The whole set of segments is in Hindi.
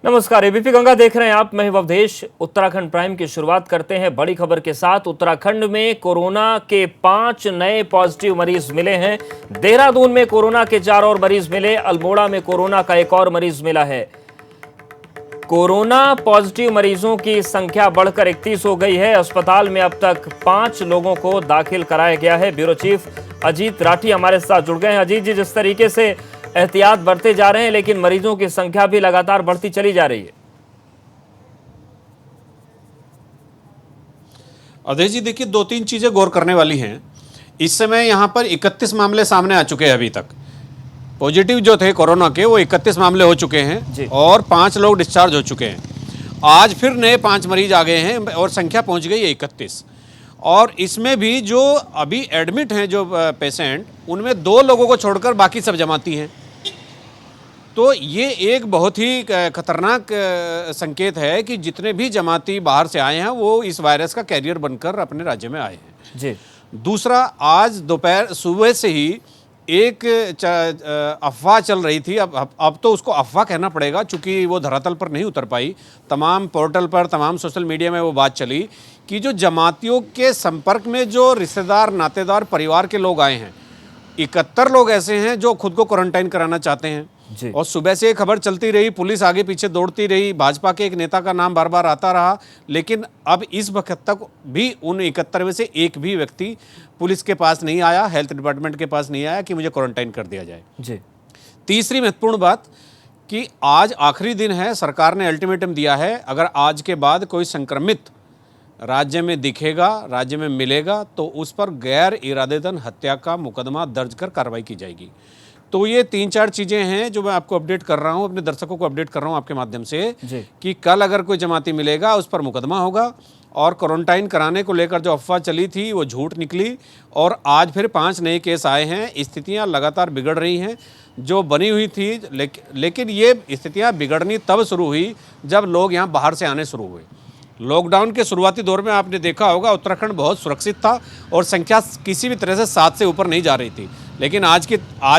नमस्कार, एबीपी गंगा देख रहे हैं आप। मैं अवधेश। उत्तराखंड प्राइम की शुरुआत करते हैं बड़ी खबर के साथ। उत्तराखंड में कोरोना के 5 नए पॉजिटिव मरीज मिले हैं। देहरादून में कोरोना के 4 और मरीज मिले। अल्मोड़ा में कोरोना का एक और मरीज मिला है। कोरोना पॉजिटिव मरीजों की संख्या बढ़कर 31 हो गई है। अस्पताल में अब तक 5 लोगों को दाखिल कराया गया है। ब्यूरो चीफ अजीत राठी हमारे साथ जुड़ गए हैं। अजीत जी, जिस तरीके से एहतियात बढ़ते जा रहे हैं, लेकिन मरीजों की संख्या भी लगातार बढ़ती चली जा रही है। अवधेश जी, देखिए, 2-3 चीजें गौर करने वाली हैं। इस समय यहाँ पर 31 मामले सामने आ चुके हैं। अभी तक पॉजिटिव जो थे कोरोना के, वो 31 मामले हो चुके हैं और 5 लोग डिस्चार्ज हो चुके हैं। आज फिर नए 5 मरीज आ गए हैं और संख्या पहुँच गई है 31। और इसमें भी जो अभी एडमिट हैं जो पेशेंट, उनमें 2 लोगों को छोड़कर बाकी सब जमाती हैं। तो ये एक बहुत ही खतरनाक संकेत है कि जितने भी जमाती बाहर से आए हैं वो इस वायरस का कैरियर बनकर अपने राज्य में आए हैं जी। दूसरा, आज दोपहर सुबह से ही एक अफवाह चल रही थी। अब तो उसको अफवाह कहना पड़ेगा, चूंकि वो धरातल पर नहीं उतर पाई। तमाम पोर्टल पर, तमाम सोशल मीडिया में वो बात चली कि जो जमातियों के संपर्क में जो रिश्तेदार, नातेदार, परिवार के लोग आए हैं, 71 लोग ऐसे हैं जो खुद को क्वारंटाइन कराना चाहते हैं जी। और सुबह से खबर चलती रही, पुलिस आगे पीछे दौड़ती रही, भाजपा के एक नेता का नाम बार बार आता रहा, लेकिन अब इस वक्त तक भी उन 71 में से एक भी व्यक्ति पुलिस के पास नहीं आया, हेल्थ डिपार्टमेंट के पास नहीं आया कि मुझे क्वारंटाइन कर दिया जाए जी। तीसरी महत्वपूर्ण बात कि आज आखिरी दिन है, सरकार ने अल्टीमेटम दिया है, अगर आज के बाद कोई संक्रमित राज्य में दिखेगा, राज्य में मिलेगा, तो उस पर गैर इरादेतन हत्या का मुकदमा दर्ज कर कार्रवाई की जाएगी। तो ये 3-4 चीज़ें हैं जो मैं आपको अपडेट कर रहा हूँ, अपने दर्शकों को अपडेट कर रहा हूँ आपके माध्यम से कि कल अगर कोई जमाती मिलेगा उस पर मुकदमा होगा। और क्वारंटाइन कराने को लेकर जो अफवाह चली थी वो झूठ निकली और आज फिर 5 नए केस आए हैं। स्थितियाँ लगातार बिगड़ रही हैं जो बनी हुई थी, लेकिन ये स्थितियाँ बिगड़नी तब शुरू हुई जब लोग यहाँ बाहर से आने शुरू हुए। लॉकडाउन के शुरुआती दौर में आपने देखा होगा उत्तराखंड बहुत सुरक्षित था और संख्या किसी भी तरह से 7 से ऊपर नहीं जा रही थी, लेकिन आज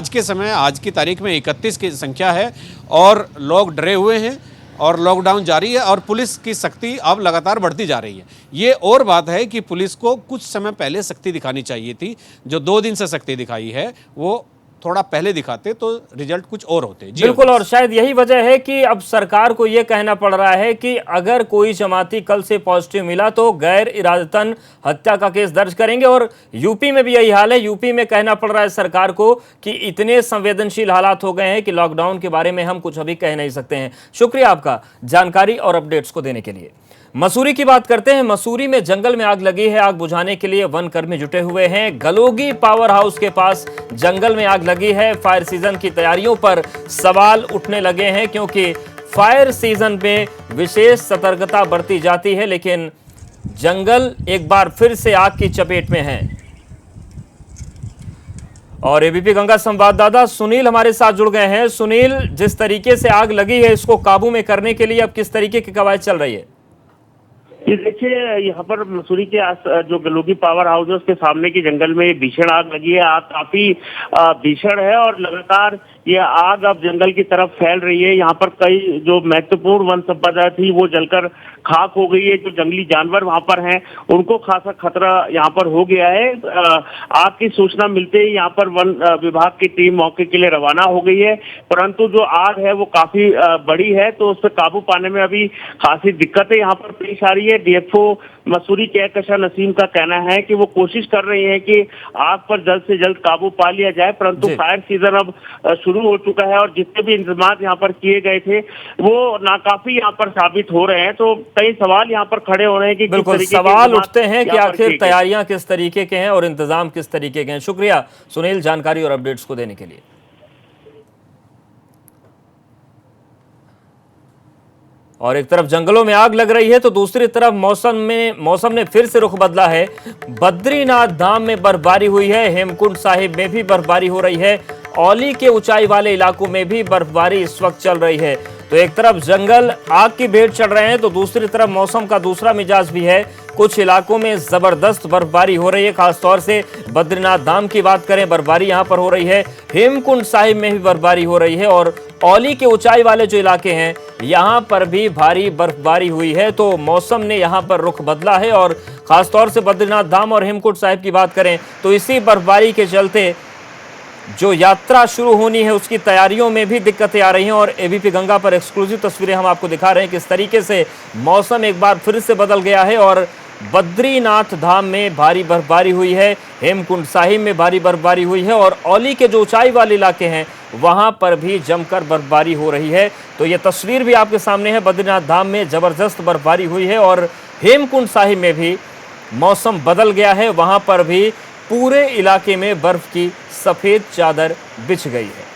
के समय, आज की तारीख में 31 की संख्या है और लोग डरे हुए हैं और लॉकडाउन जारी है और पुलिस की सख्ती अब लगातार बढ़ती जा रही है। ये और बात है कि पुलिस को कुछ समय पहले सख्ती दिखानी चाहिए थी। जो 2 दिन से सख्ती दिखाई है वो थोड़ा पहले दिखाते तो रिजल्ट कुछ और होते। बिल्कुल, और शायद यही वजह है कि अब सरकार को यह कहना पड़ रहा है कि अगर कोई जमाती कल से पॉजिटिव मिला तो गैर इरादतन हत्या का केस दर्ज करेंगे। और यूपी में भी यही हाल है। यूपी में कहना पड़ रहा है सरकार को कि इतने संवेदनशील हालात हो गए हैं कि लॉकडाउन के बारे में हम कुछ अभी कह नहीं सकते हैं। शुक्रिया आपका जानकारी और अपडेट्स को देने के लिए। मसूरी की बात करते हैं। मसूरी में जंगल में आग लगी है। आग बुझाने के लिए वन कर्मी जुटे हुए हैं। गलोगी पावर हाउस के पास जंगल में आग लगी है। फायर सीजन की तैयारियों पर सवाल उठने लगे हैं क्योंकि फायर सीजन में विशेष सतर्कता बरती जाती है, लेकिन जंगल एक बार फिर से आग की चपेट में है। और एबीपी गंगा संवाददाता सुनील हमारे साथ जुड़ गए हैं। सुनील, जिस तरीके से आग लगी है, इसको काबू में करने के लिए अब किस तरीके की कवायद चल रही है? ये देखिए, यहाँ पर मसूरी के जो गलोगी पावर हाउस है उसके सामने की जंगल में भीषण आग लगी है। आग काफी भीषण है और लगातार ये आग अब जंगल की तरफ फैल रही है। यहाँ पर कई जो महत्वपूर्ण वन संपदा थी वो जलकर खाक हो गई है। जो जंगली जानवर वहाँ पर हैं उनको खासा खतरा यहाँ पर हो गया है। आग की सूचना मिलते ही यहाँ पर वन विभाग की टीम मौके के लिए रवाना हो गई है, परंतु जो आग है वो काफी बड़ी है तो उस पर काबू पाने में अभी खासी दिक्कतें यहाँ पर पेश आ रही है। डीएफओ मसूरी कहकशां नसीम का कहना है कि वो कोशिश कर रही है कि आग पर जल्द से जल्द काबू पा लिया जाए, परंतु फायर सीजन अब शुरू हो चुका है और जितने भी इंतजाम यहाँ पर किए गए थे वो नाकाफी यहाँ पर साबित हो रहे हैं। तो कई सवाल यहाँ पर खड़े हो रहे हैं कि बिल्कुल सवाल उठते हैं कि आखिर तैयारियां किस तरीके के हैं और इंतजाम किस तरीके के हैं। शुक्रिया सुनील जानकारी और अपडेट्स को देने के लिए। और एक तरफ जंगलों में आग लग रही है तो दूसरी तरफ मौसम ने फिर से रुख बदला है। बद्रीनाथ धाम में बर्फबारी हुई है। हेमकुंड साहिब में भी बर्फबारी हो रही है। औली के ऊंचाई वाले इलाकों में भी बर्फबारी इस वक्त चल रही है। तो एक तरफ जंगल आग की भेंट चढ़ रहे हैं तो दूसरी तरफ मौसम का दूसरा मिजाज भी है। कुछ इलाकों में जबरदस्त बर्फबारी हो रही है। खासतौर से बद्रीनाथ धाम की बात करें, बर्फबारी यहां पर हो रही है। हेमकुंड साहिब में भी बर्फबारी हो रही है और औली के ऊंचाई वाले जो इलाके हैं यहां पर भी भारी बर्फबारी हुई है। तो मौसम ने यहां पर रुख बदला है और खासतौर से बद्रीनाथ धाम और हेमकुंड साहिब की बात करें तो इसी बर्फबारी के चलते जो यात्रा शुरू होनी है उसकी तैयारियों में भी दिक्कतें आ रही हैं। और एबीपी गंगा पर एक्सक्लूसिव तस्वीरें हम आपको दिखा रहे हैं किस तरीके से मौसम एक बार फिर से बदल गया है और बद्रीनाथ धाम में भारी बर्फबारी हुई है, हेमकुंड साहिब में भारी बर्फबारी हुई है और औली के जो ऊंचाई वाले इलाके हैं वहां पर भी जमकर बर्फबारी हो रही है। तो ये तस्वीर भी आपके सामने है, बद्रीनाथ धाम में जबरदस्त बर्फबारी हुई है और हेमकुंड साहिब में भी मौसम बदल गया है, वहां पर भी पूरे इलाके में बर्फ की सफेद चादर बिछ गई है।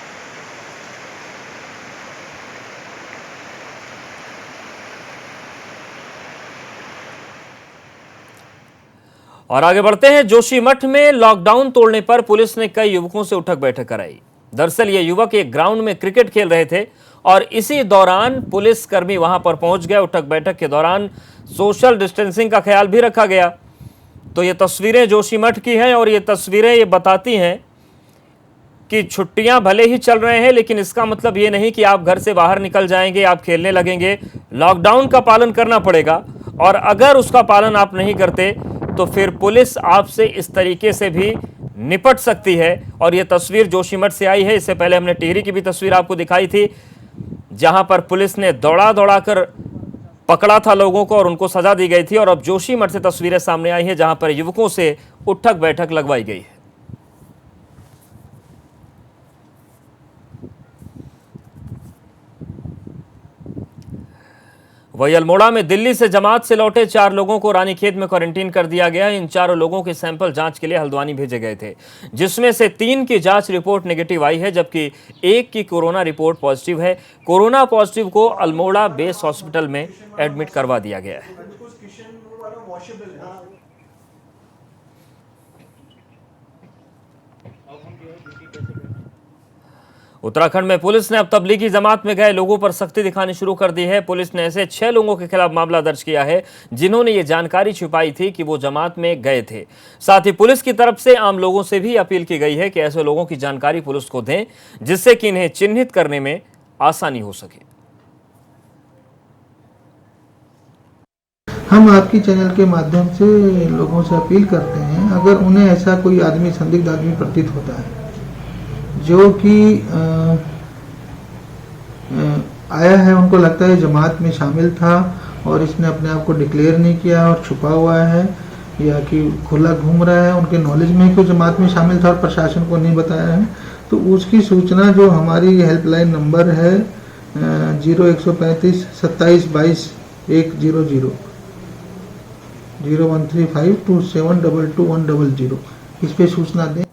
और आगे बढ़ते हैं, जोशीमठ में लॉकडाउन तोड़ने पर पुलिस ने कई युवकों से उठक बैठक कराई। दरअसल ये युवक एक ग्राउंड में क्रिकेट खेल रहे थे और इसी दौरान पुलिस कर्मी वहां पर पहुंच गया। उठक बैठक के दौरान सोशल डिस्टेंसिंग का ख्याल भी रखा गया। तो ये तस्वीरें जोशीमठ की हैं और ये तस्वीरें ये बताती हैं कि छुट्टियां भले ही चल रहे हैं लेकिन इसका मतलब ये नहीं कि आप घर से बाहर निकल जाएंगे, आप खेलने लगेंगे। लॉकडाउन का पालन करना पड़ेगा और अगर उसका पालन आप नहीं करते तो फिर पुलिस आपसे इस तरीके से भी निपट सकती है। और यह तस्वीर जोशीमठ से आई है। इससे पहले हमने टिहरी की भी तस्वीर आपको दिखाई थी जहां पर पुलिस ने दौड़ा कर पकड़ा था लोगों को और उनको सजा दी गई थी। और अब जोशीमठ से तस्वीरें सामने आई है जहां पर युवकों से उठक बैठक लगवाई गई है। वही अल्मोड़ा में दिल्ली से जमात से लौटे 4 लोगों को रानीखेत में क्वारंटीन कर दिया गया है। इन चारों लोगों के सैंपल जांच के लिए हल्द्वानी भेजे गए थे, जिसमें से 3 की जांच रिपोर्ट नेगेटिव आई है जबकि 1 की कोरोना रिपोर्ट पॉजिटिव है। कोरोना पॉजिटिव को अल्मोड़ा बेस हॉस्पिटल में एडमिट करवा दिया गया है। उत्तराखंड में पुलिस ने अब तबलीगी जमात में गए लोगों पर सख्ती दिखानी शुरू कर दी है। पुलिस ने ऐसे 6 लोगों के खिलाफ मामला दर्ज किया है जिन्होंने ये जानकारी छिपाई थी कि वो जमात में गए थे। साथ ही पुलिस की तरफ से आम लोगों से भी अपील की गई है कि ऐसे लोगों की जानकारी पुलिस को दें जिससे कि इन्हें चिन्हित करने में आसानी हो सके। हम आपकी चैनल के माध्यम से लोगों से अपील करते हैं, अगर उन्हें ऐसा कोई आदमी संदिग्ध आदमी प्रतीत होता है जो कि आया है, उनको लगता है जमात में शामिल था और इसने अपने आप को डिक्लेयर नहीं किया और छुपा हुआ है या कि खुला घूम रहा है, उनके नॉलेज में कि जमात में शामिल था और प्रशासन को नहीं बताया है, तो उसकी सूचना जो हमारी हेल्पलाइन नंबर है 0135 27 22 100 013527222100 इस पे सूचना दें।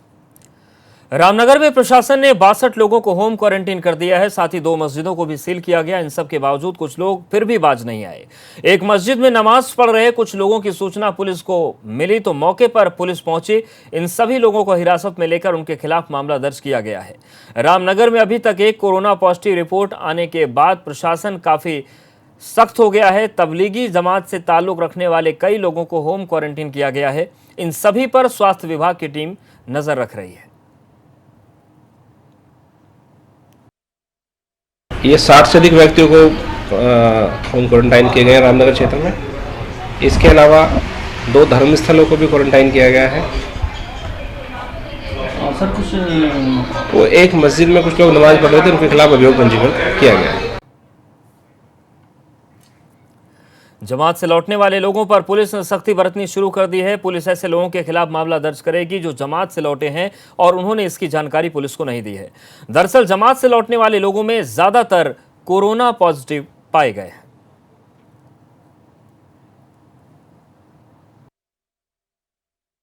रामनगर में प्रशासन ने 62 लोगों को होम क्वारंटीन कर दिया है। साथ ही 2 मस्जिदों को भी सील किया गया। इन सब के बावजूद कुछ लोग फिर भी बाज नहीं आए। एक मस्जिद में नमाज पढ़ रहे कुछ लोगों की सूचना पुलिस को मिली तो मौके पर पुलिस पहुंची। इन सभी लोगों को हिरासत में लेकर उनके खिलाफ मामला दर्ज किया गया है। रामनगर में अभी तक एक कोरोना पॉजिटिव रिपोर्ट आने के बाद प्रशासन काफी सख्त हो गया है। तबलीगी जमात से ताल्लुक रखने वाले कई लोगों को होम क्वारंटीन किया गया है। इन सभी पर स्वास्थ्य विभाग की टीम नजर रख रही है। ये 60 से अधिक व्यक्तियों को होम क्वारंटाइन किए गए हैं रामनगर क्षेत्र में। इसके अलावा 2 धर्म स्थलों को भी क्वारंटाइन किया गया है। सर कुछ वो एक मस्जिद में कुछ लोग नमाज पढ़ रहे थे, उनके खिलाफ अभियोग पंजीकृत किया गया है। जमात से लौटने वाले लोगों पर पुलिस ने सख्ती बरतनी शुरू कर दी है। पुलिस ऐसे लोगों के खिलाफ मामला दर्ज करेगी जो जमात से लौटे हैं और उन्होंने इसकी जानकारी पुलिस को नहीं दी है। दरअसल जमात से लौटने वाले लोगों में ज्यादातर कोरोना पॉजिटिव पाए गए हैं।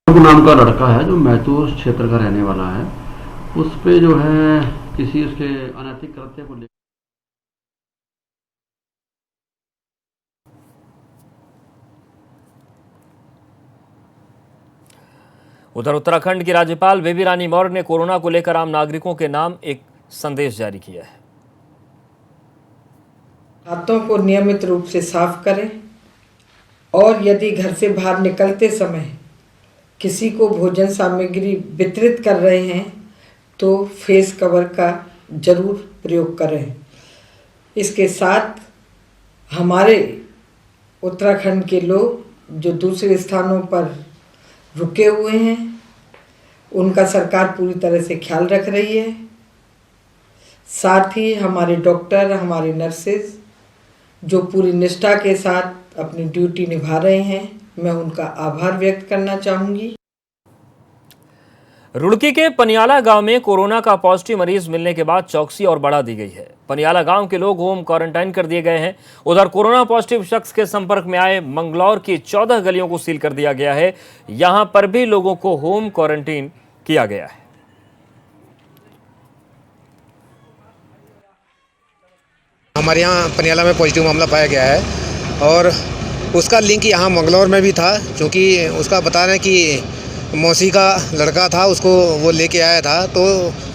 नाम का लड़का है जो मैथुर क्षेत्र का रहने वाला है, उस पे जो है किसी उसके अनैतिक कृत्य को लेकर उधर उत्तराखंड की राज्यपाल बेबी रानी मौर्य ने कोरोना को लेकर आम नागरिकों के नाम एक संदेश जारी किया है। हाथों को नियमित रूप से साफ करें और यदि घर से बाहर निकलते समय किसी को भोजन सामग्री वितरित कर रहे हैं तो फेस कवर का जरूर प्रयोग करें। इसके साथ हमारे उत्तराखंड के लोग जो दूसरे स्थानों पर रुके हुए हैं उनका सरकार पूरी तरह से ख्याल रख रही है। साथ ही हमारे डॉक्टर, हमारे नर्सेज जो पूरी निष्ठा के साथ अपनी ड्यूटी निभा रहे हैं, मैं उनका आभार व्यक्त करना चाहूँगी। रुड़की के पनियाला गांव में कोरोना का पॉजिटिव मरीज मिलने के बाद चौकसी और बढ़ा दी गई है। पनियाला गांव के लोग होम क्वारंटाइन कर दिए गए हैं। उधर कोरोना पॉजिटिव शख्स के संपर्क में आए मंगलौर की 14 गलियों को सील कर दिया गया है। यहां पर भी लोगों को होम क्वारंटीन किया गया है। हमारे यहाँ पनियाला में पॉजिटिव मामला पाया गया है और उसका लिंक यहाँ मंगलौर में भी था, क्योंकि उसका बता रहे हैं कि मौसी का लड़का था, उसको वो लेके आया था। तो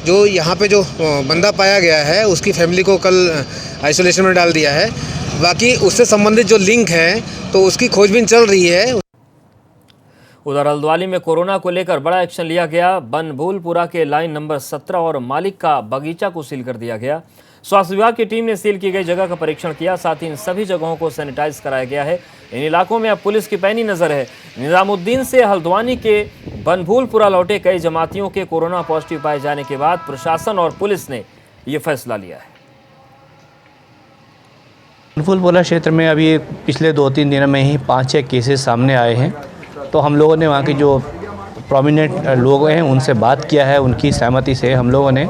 जो यहाँ पे जो बंदा पाया गया है उसकी फैमिली को कल आइसोलेशन में डाल दिया है। बाकी उससे संबंधित जो लिंक है तो उसकी खोजबीन चल रही है। उधर हल्द्वानी में कोरोना को लेकर बड़ा एक्शन लिया गया। बनभूलपुरा के लाइन नंबर 17 और मालिक का बगीचा को सील कर दिया गया। स्वास्थ्य विभाग की टीम ने सील की गई जगह का परीक्षण किया। साथ ही इन सभी जगहों को सैनिटाइज कराया गया है। इन इलाकों में अब पुलिस की पैनी नजर है। निजामुद्दीन से हल्द्वानी के बनभूलपुरा लौटे कई जमातियों के कोरोना पॉजिटिव पाए जाने के बाद प्रशासन और पुलिस ने यह फैसला लिया है। बनभूलपुरा क्षेत्र में अभी पिछले 2-3 दिनों में ही 5-6 केसेस सामने आए हैं। तो हम लोगों ने वहाँ के जो प्रोमिनेंट लोग हैं उनसे बात किया है। उनकी सहमति से हम लोगों ने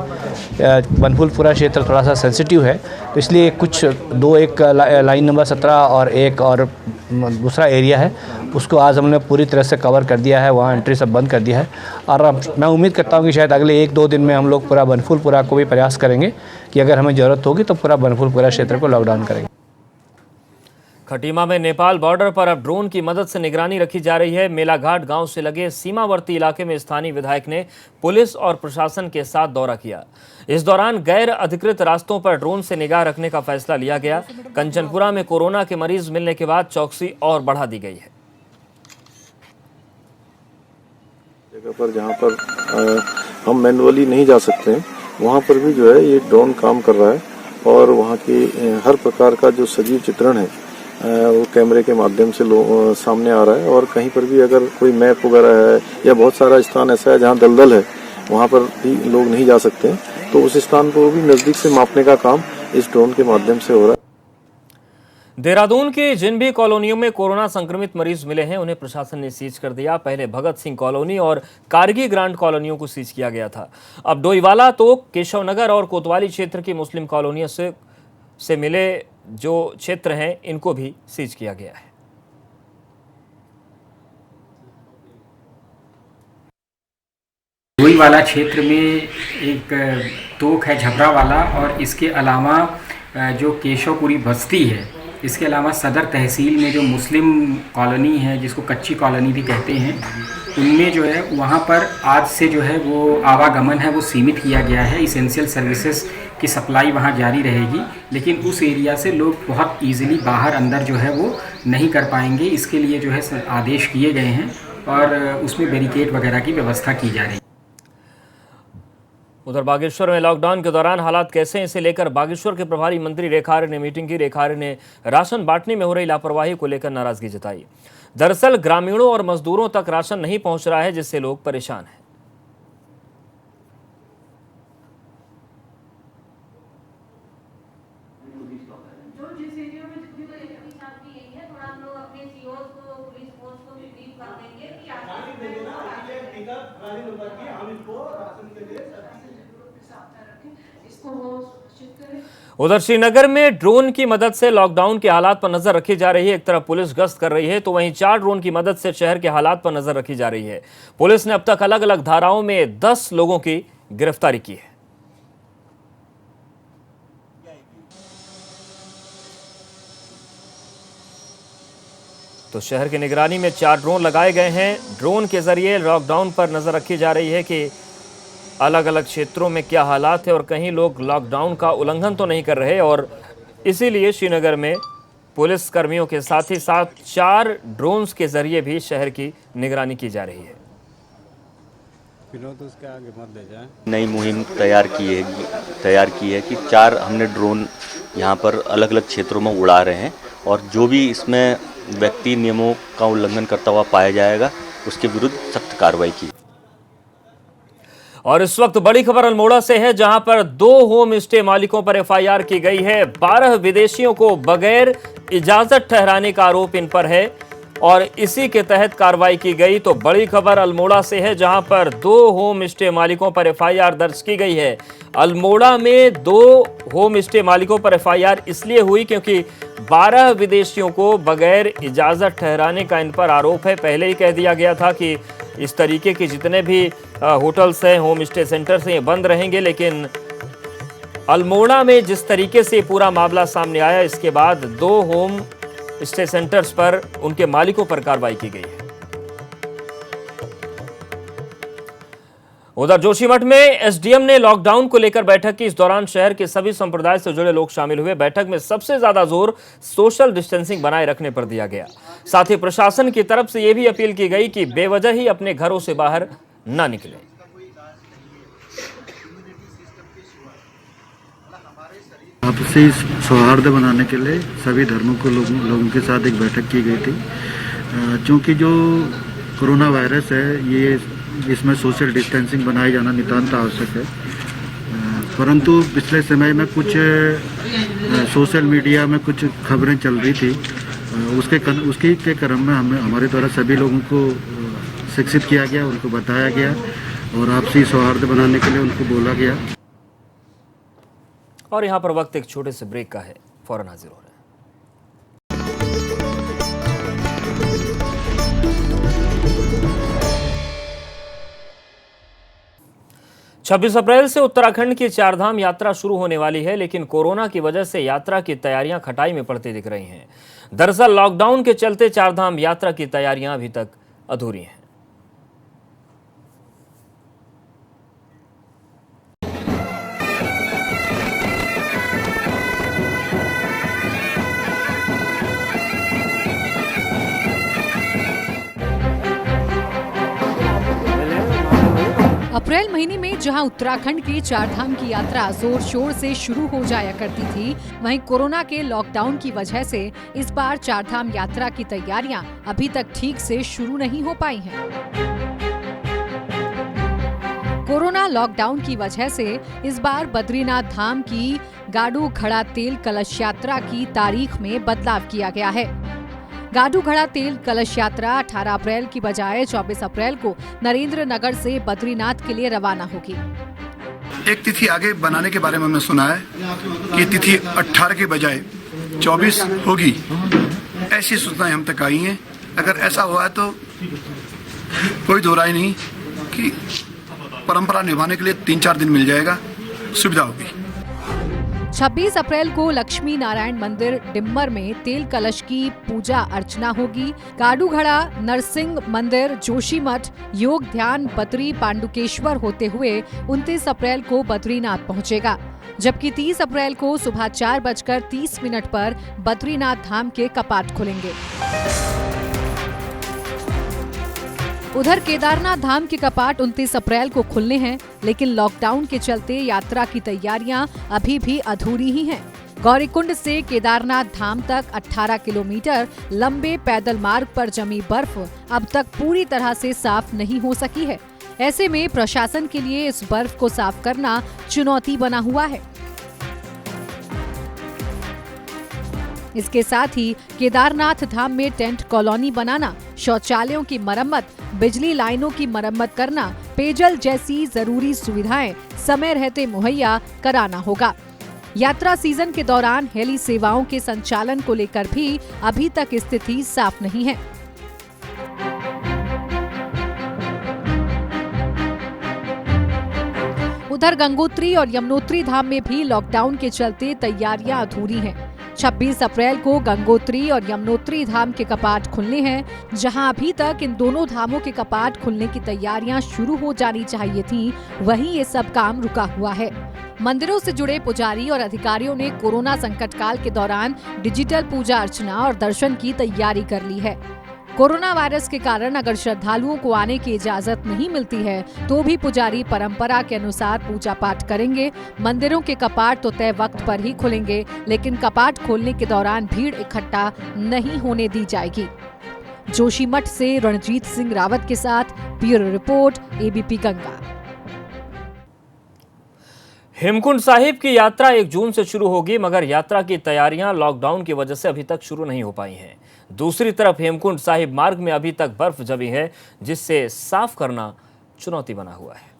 बनभूलपुरा क्षेत्र थोड़ा सा सेंसिटिव है, तो इसलिए कुछ एक लाइन नंबर 17 और एक और दूसरा एरिया है उसको आज हमने पूरी तरह से कवर कर दिया है। वहाँ एंट्री सब बंद कर दिया है और अब मैं उम्मीद करता हूँ कि शायद अगले 1-2 दिन में हम लोग पूरा बनभूलपुरा को भी प्रयास करेंगे कि अगर हमें ज़रूरत होगी तो पूरा बनभूलपुरा क्षेत्र को लॉकडाउन करेंगे। खटीमा में नेपाल बॉर्डर पर अब ड्रोन की मदद से निगरानी रखी जा रही है। मेलाघाट गांव से लगे सीमावर्ती इलाके में स्थानीय विधायक ने पुलिस और प्रशासन के साथ दौरा किया। इस दौरान गैर अधिकृत रास्तों पर ड्रोन से निगाह रखने का फैसला लिया गया। कंचनपुरा में कोरोना के मरीज मिलने के बाद चौकसी और बढ़ा दी गई है। जगह पर जहां पर हम मैनुअली नहीं जा सकते वहां पर भी जो है ये ड्रोन काम कर रहा है और वहां की हर प्रकार का जो सजीव चित्रण है वो कैमरे के माध्यम से सामने आ रहा है। और कहीं पर भी अगर कोई मैप वगैरह है या बहुत सारा स्थान ऐसा है जहां दलदल है वहां पर भी लोग नहीं जा सकते, तो उस स्थान को भी नजदीक से मापने का काम इस ड्रोन के माध्यम से हो रहा है। देहरादून की जिन भी कॉलोनियों में कोरोना संक्रमित मरीज मिले हैं उन्हें प्रशासन ने सीज कर दिया। पहले भगत सिंह कॉलोनी और कारगी ग्रांट कॉलोनियों को सीज किया गया था। अब डोईवाला, तोक, केशवनगर और कोतवाली क्षेत्र की मुस्लिम कॉलोनियों से मिले जो क्षेत्र हैं इनको भी सीज किया गया है। डोईवाला क्षेत्र में एक तोक है झबरा वाला और इसके अलावा जो केशवपुरी बस्ती है, इसके अलावा सदर तहसील में जो मुस्लिम कॉलोनी है जिसको कच्ची कॉलोनी भी कहते हैं, उनमें जो है वहाँ पर आज से जो है वो आवागमन है वो सीमित किया गया है। इसेंशियल सर्विसेज की सप्लाई वहाँ जारी रहेगी, लेकिन उस एरिया से लोग बहुत इजीली बाहर अंदर जो है वो नहीं कर पाएंगे। इसके लिए जो है आदेश किए गए हैं और उसमें बैरिकेड वगैरह की व्यवस्था की जा रही है। उधर बागेश्वर में लॉकडाउन के दौरान हालात कैसे हैं, इसे लेकर बागेश्वर के प्रभारी मंत्री रेखा आर्य ने मीटिंग की। रेखा आर्य ने राशन बांटने में हो रही लापरवाही को लेकर नाराजगी जताई। दरअसल ग्रामीणों और मजदूरों तक राशन नहीं पहुंच रहा है, जिससे लोग परेशान हैं। उधर श्रीनगर में ड्रोन की मदद से लॉकडाउन के हालात पर नजर रखी जा रही है। एक तरफ पुलिस गश्त कर रही है तो वहीं 4 ड्रोन की मदद से शहर के हालात पर नजर रखी जा रही है। पुलिस ने अब तक अलग अलग धाराओं में 10 लोगों की गिरफ्तारी की है। तो शहर की निगरानी में 4 ड्रोन लगाए गए हैं। ड्रोन के जरिए लॉकडाउन पर नजर रखी जा रही है कि अलग अलग क्षेत्रों में क्या हालात है और कहीं लोग लॉकडाउन का उल्लंघन तो नहीं कर रहे, और इसीलिए श्रीनगर में पुलिस कर्मियों के साथ ही साथ 4 ड्रोन्स के जरिए भी शहर की निगरानी की जा रही है। विनोद उसके आगे मत ले जाए। नई मुहिम तैयार की है कि 4 हमने ड्रोन यहाँ पर अलग अलग क्षेत्रों में उड़ा रहे हैं और जो भी इसमें व्यक्ति नियमों का उल्लंघन करता हुआ पाया जाएगा उसके विरुद्ध सख्त कार्रवाई की। और इस वक्त बड़ी खबर अल्मोड़ा से है, जहां पर 2 होम स्टे मालिकों पर एफआईआर की गई है। 12 विदेशियों को बगैर इजाजत ठहराने का आरोप इन पर है और इसी के तहत कार्रवाई की गई। तो बड़ी खबर अल्मोड़ा से है, जहां पर 2 होम स्टे मालिकों पर एफआईआर दर्ज की गई है। अल्मोड़ा में 2 होम स्टे मालिकों पर एफआईआर इसलिए हुई क्योंकि 12 विदेशियों को बगैर इजाजत ठहराने का इन पर आरोप है। पहले ही कह दिया गया था कि इस तरीके के जितने भी होटल्स हैं, होम स्टे सेंटर्स हैं, ये बंद रहेंगे, लेकिन अल्मोड़ा में जिस तरीके से पूरा मामला सामने आया, इसके बाद 2 होम स्टे सेंटर्स पर उनके मालिकों पर कार्रवाई की गई है। उधर जोशीमठ में एसडीएम ने लॉकडाउन को लेकर बैठक की। इस दौरान शहर के सभी संप्रदाय से जुड़े लोग शामिल हुए। बैठक में सबसे ज्यादा जोर सोशल डिस्टेंसिंग बनाए रखने पर दिया गया। साथ ही प्रशासन की तरफ से यह भी अपील की गई कि बेवजह ही अपने घरों से बाहर न निकलें। आपसी सौहार्द बनाने के लिए सभी धर्मों को लोगों के साथ एक बैठक की गई थी। क्योंकि जो कोरोना वायरस है, ये इसमें सोशल डिस्टेंसिंग बनाए जाना नितांत आवश्यक है। परंतु पिछले समय में कुछ सोशल मीडिया में कुछ खबरें चल रही थी, उसके के क्रम में हमारे द्वारा सभी लोगों को शिक्षित किया गया, उनको बताया गया और आपसी सौहार्द बनाने के लिए उनको बोला गया। और यहां पर वक्त एक छोटे से ब्रेक का है, फौरन हाजिर हो रहे हैं। 26 अप्रैल से उत्तराखंड की चारधाम यात्रा शुरू होने वाली है, लेकिन कोरोना की वजह से यात्रा की तैयारियां खटाई में पड़ती दिख रही हैं। दरअसल लॉकडाउन के चलते चारधाम यात्रा की तैयारियां अभी तक अधूरी हैं। अप्रैल महीने में जहां उत्तराखंड की चारधाम की यात्रा जोर शोर से शुरू हो जाया करती थी, वहीं कोरोना के लॉकडाउन की वजह से इस बार चारधाम यात्रा की तैयारियां अभी तक ठीक से शुरू नहीं हो पाई हैं। कोरोना लॉकडाउन की वजह से इस बार बद्रीनाथ धाम की गाडू घड़ा तेल कलश यात्रा की तारीख में बदलाव किया गया है। गाडू घड़ा तेल कलश यात्रा 18 अप्रैल की बजाय 24 अप्रैल को नरेंद्र नगर से बद्रीनाथ के लिए रवाना होगी। एक तिथि आगे बनाने के बारे में हमने सुना है कि तिथि 18 के बजाय 24 होगी, ऐसी सूचनाएं हम तक आई हैं। अगर ऐसा हुआ है तो कोई दो राय नहीं कि परंपरा निभाने के लिए 3-4 दिन मिल जाएगा, सुविधा होगी। 26 अप्रैल को लक्ष्मी नारायण मंदिर डिम्बर में तेल कलश की पूजा अर्चना होगी। गाडू घड़ा नरसिंह मंदिर जोशीमठ योग ध्यान बद्री पांडुकेश्वर होते हुए 29 अप्रैल को बद्रीनाथ पहुंचेगा, जबकि 30 अप्रैल को सुबह 4:30 पर बद्रीनाथ धाम के कपाट खुलेंगे। उधर केदारनाथ धाम के कपाट 29 अप्रैल को खुलने हैं, लेकिन लॉकडाउन के चलते यात्रा की तैयारियां अभी भी अधूरी ही हैं। गौरीकुंड से केदारनाथ धाम तक 18 किलोमीटर लंबे पैदल मार्ग पर जमी बर्फ अब तक पूरी तरह से साफ नहीं हो सकी है। ऐसे में प्रशासन के लिए इस बर्फ को साफ करना चुनौती बना हुआ है। इसके साथ ही केदारनाथ धाम में टेंट कॉलोनी बनाना, शौचालयों की मरम्मत, बिजली लाइनों की मरम्मत करना, पेयजल जैसी जरूरी सुविधाएं समय रहते मुहैया कराना होगा। यात्रा सीजन के दौरान हेली सेवाओं के संचालन को लेकर भी अभी तक स्थिति साफ नहीं है। उधर गंगोत्री और यमुनोत्री धाम में भी लॉकडाउन के चलते तैयारियां अधूरी हैं। 26 अप्रैल को गंगोत्री और यमुनोत्री धाम के कपाट खुलने हैं, जहां अभी तक इन दोनों धामों के कपाट खुलने की तैयारियां शुरू हो जानी चाहिए थीं, वहीं ये सब काम रुका हुआ है। मंदिरों से जुड़े पुजारी और अधिकारियों ने कोरोना संकट काल के दौरान डिजिटल पूजा अर्चना और दर्शन की तैयारी कर ली है। कोरोना वायरस के कारण अगर श्रद्धालुओं को आने की इजाजत नहीं मिलती है तो भी पुजारी परंपरा के अनुसार पूजा पाठ करेंगे। मंदिरों के कपाट तो तय वक्त पर ही खुलेंगे, लेकिन कपाट खोलने के दौरान भीड़ इकट्ठा नहीं होने दी जाएगी। जोशीमठ से रणजीत सिंह रावत के साथ bureau report, ABP Ganga. Hemkund Sahib की यात्रा 1 जून से शुरू होगी, मगर यात्रा की तैयारियां लॉकडाउन की वजह से अभी तक शुरू नहीं हो पाई हैं। दूसरी तरफ हेमकुंड साहिब मार्ग में अभी तक बर्फ जमी है, जिससे साफ करना चुनौती बना हुआ है।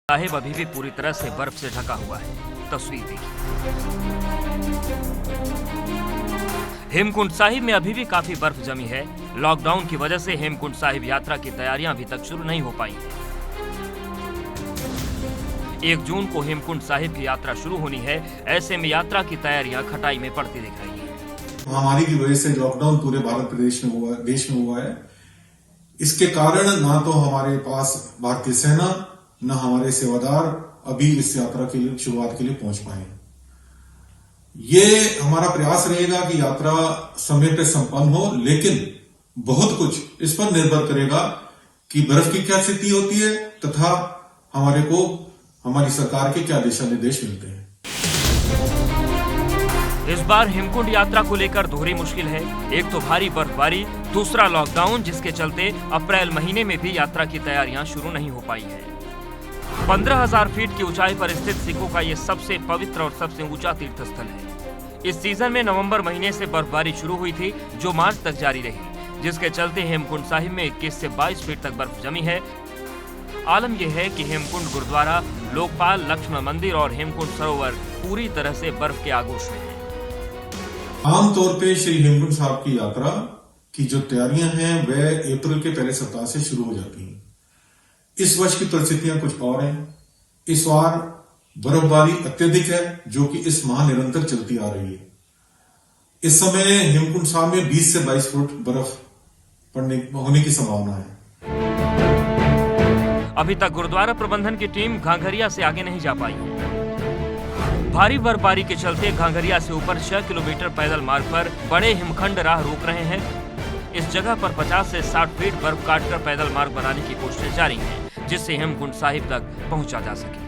साहिब अभी भी पूरी तरह से बर्फ से ढका हुआ है। तस्वीर देखिए। हेमकुंड साहिब में अभी भी काफी बर्फ जमी है। लॉकडाउन की वजह से हेमकुंड साहिब यात्रा की तैयारियां अभी तक शुरू नहीं हो पाई हैं। 1 जून को हेमकुंड साहिब की यात्रा शुरू होनी है। ऐसे में यात्रा की तैयारियां खटाई में पड़ती दिख रही हैं। महामारी की वजह से लॉकडाउन पूरे भारत प्रदेश में हुआ, देश में हुआ है। इसके कारण ना तो हमारे पास भारतीय सेना न हमारे सेवादार अभी इस यात्रा के लिए शुरुआत के लिए पहुंच पाए। ये हमारा प्रयास रहेगा कि यात्रा समय पर संपन्न हो, लेकिन बहुत कुछ इस पर निर्भर करेगा कि बर्फ की क्या स्थिति होती है तथा हमारे को हमारी सरकार के क्या दिशा निर्देश मिलते हैं। इस बार हेमकुंड यात्रा को लेकर दोहरी मुश्किल है। एक तो भारी बर्फबारी, दूसरा लॉकडाउन, जिसके चलते अप्रैल महीने में भी यात्रा की तैयारियां शुरू नहीं हो पाई है। 15,000 फीट की ऊंचाई पर स्थित सिखों का ये सबसे पवित्र और सबसे ऊंचा तीर्थ स्थल है। इस सीजन में नवंबर महीने से बर्फबारी शुरू हुई थी, जो मार्च तक जारी रही, जिसके चलते हेमकुंड साहिब में 21 से 22 फीट तक बर्फ जमी है। आलम यह है कि हेमकुंड गुरुद्वारा, लोकपाल, लक्ष्मण मंदिर और हेमकुंड सरोवर पूरी तरह से बर्फ के आगोश में है। आमतौर पे श्री हेमकुंड साहिब की यात्रा की जो तैयारियां हैं वह अप्रैल के पहले सप्ताह से शुरू हो जाती हैं। इस वर्ष की परिस्थितियां कुछ और हैं। इस बार बर्फबारी अत्यधिक है, जो कि इस माह निरंतर चलती आ रही है। इस समय हेमकुंड साहिब में 20 से 22 फुट बर्फ होने की संभावना है। अभी तक गुरुद्वारा प्रबंधन की टीम घांघरिया से आगे नहीं जा पाई है। भारी बर्फबारी के चलते घांघरिया से ऊपर 6 किलोमीटर पैदल मार्ग पर बड़े हिमखंड राह रोक रहे हैं। इस जगह पर 50 से 60 फीट बर्फ काटकर पैदल मार्ग बनाने की कोशिशें जारी हैं, जिससे हेमकुंड साहिब तक पहुंचा जा सके।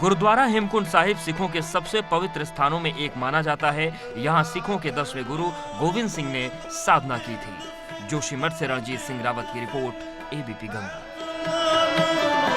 गुरुद्वारा हेमकुंड साहिब सिखों के सबसे पवित्र स्थानों में एक माना जाता है। यहाँ सिखों के 10वें गुरु गोविंद सिंह ने साधना की थी। जोशीमठ से रणजीत सिंह रावत की रिपोर्ट, एबीपी गंगा।